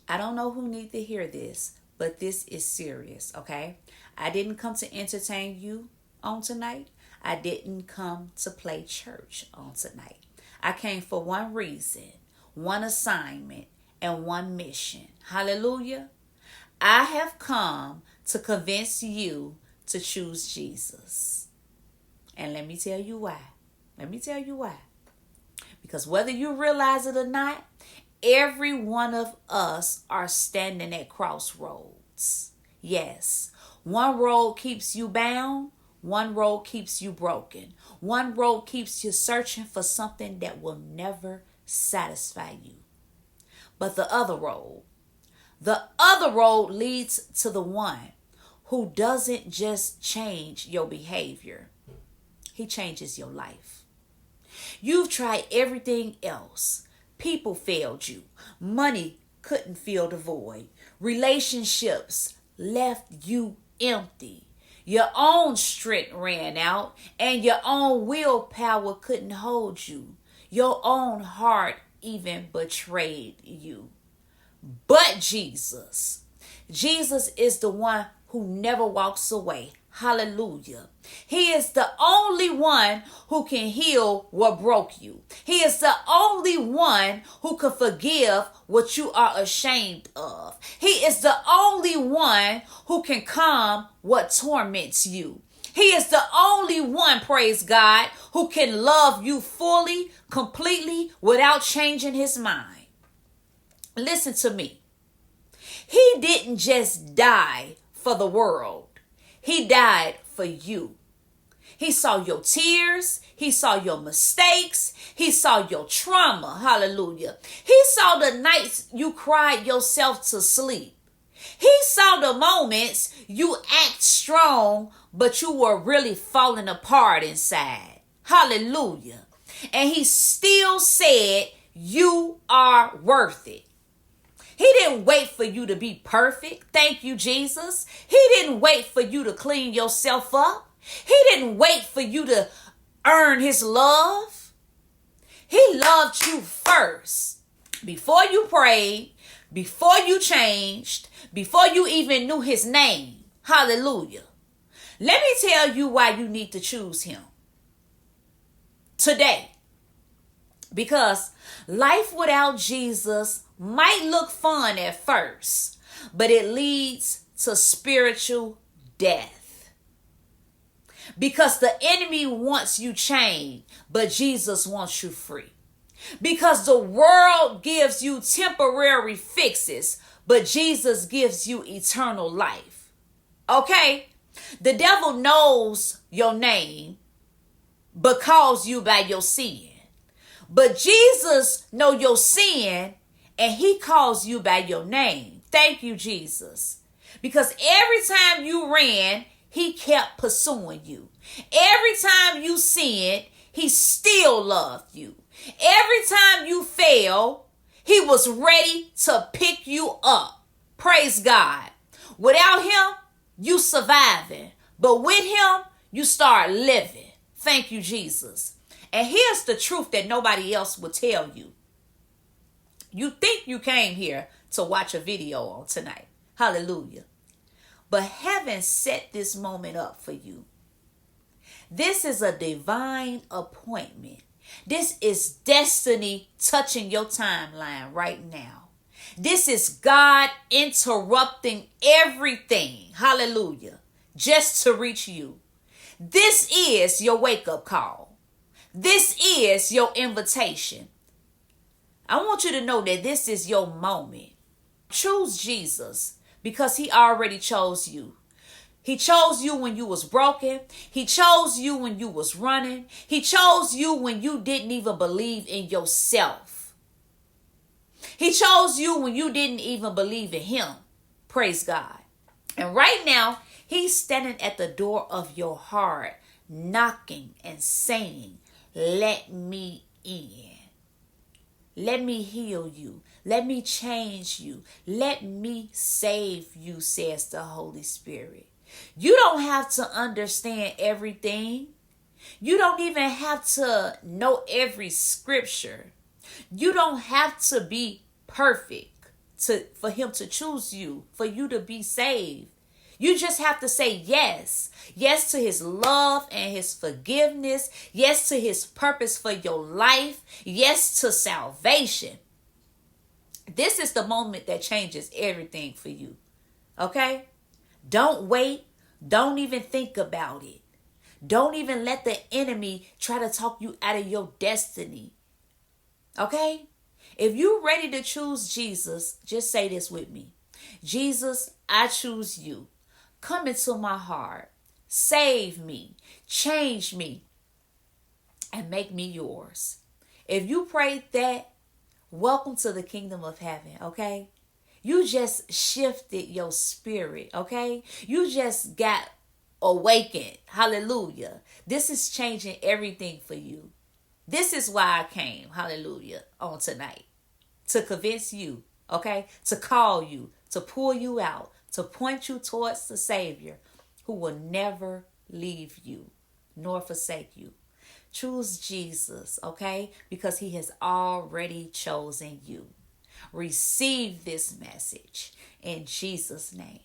I don't know who need to hear this, but this is serious, okay? I didn't come to entertain you on tonight. I didn't come to play church on tonight. I came for one reason, one assignment, and one mission. Hallelujah. I have come to convince you to choose Jesus. And let me tell you why. Let me tell you why. Because whether you realize it or not, every one of us are standing at crossroads. Yes, one road keeps you bound. One road keeps you broken. One road keeps you searching for something that will never satisfy you. But the other road leads to the one who doesn't just change your behavior. He changes your life. You've tried everything else. People failed you. Money couldn't fill the void. Relationships left you empty. Your own strength ran out and your own willpower couldn't hold you. Your own heart even betrayed you. But Jesus is the one who never walks away. Hallelujah. He is the only one who can heal what broke you. He is the only one who can forgive what you are ashamed of. He is the only one who can calm what torments you. He is the only one, praise God, who can love you fully, completely, without changing his mind. Listen to me. He didn't just die for the world. He died for you. He saw your tears. He saw your mistakes. He saw your trauma. Hallelujah. He saw the nights you cried yourself to sleep. He saw the moments you act strong, but you were really falling apart inside. Hallelujah. And he still said, you are worth it. He didn't wait for you to be perfect. Thank you, Jesus. He didn't wait for you to clean yourself up. He didn't wait for you to earn his love. He loved you first. Before you prayed, before you changed, before you even knew his name. Hallelujah. Let me tell you why you need to choose him today. Because life without Jesus might look fun at first, but it leads to spiritual death. Because the enemy wants you chained, but Jesus wants you free. Because the world gives you temporary fixes, but Jesus gives you eternal life. Okay? The devil knows your name, but calls you by your sin. But Jesus knows your sin, and he calls you by your name. Thank you, Jesus. Because every time you ran, he kept pursuing you. Every time you sinned, he still loved you. Every time you failed, he was ready to pick you up. Praise God. Without him, you surviving. But with him, you start living. Thank you, Jesus. And here's the truth that nobody else will tell you. You think you came here to watch a video on tonight. Hallelujah. But heaven set this moment up for you. This is a divine appointment. This is destiny touching your timeline right now. This is God interrupting everything. Hallelujah. Just to reach you. This is your wake-up call. This is your invitation. I want you to know that this is your moment. Choose Jesus because he already chose you. He chose you when you was broken. He chose you when you was running. He chose you when you didn't even believe in yourself. He chose you when you didn't even believe in him. Praise God. And right now, he's standing at the door of your heart, knocking and saying, let me in. Let me heal you. Let me change you. Let me save you, says the Holy Spirit. You don't have to understand everything. You don't even have to know every scripture. You don't have to be perfect for him to choose you, for you to be saved. You just have to say yes. Yes to his love and his forgiveness. Yes to his purpose for your life. Yes to salvation. This is the moment that changes everything for you. Okay? Don't wait. Don't even think about it. Don't even let the enemy try to talk you out of your destiny. Okay? If you're ready to choose Jesus, just say this with me. Jesus, I choose you. Come into my heart. Save me. Change me. And make me yours. If you prayed that, welcome to the kingdom of heaven, okay? You just shifted your spirit, okay? You just got awakened. Hallelujah. This is changing everything for you. This is why I came, hallelujah, on tonight. To convince you, okay? To call you, to pull you out, to point you towards the Savior who will never leave you nor forsake you. Choose Jesus, okay? Because he has already chosen you. Receive this message in Jesus' name.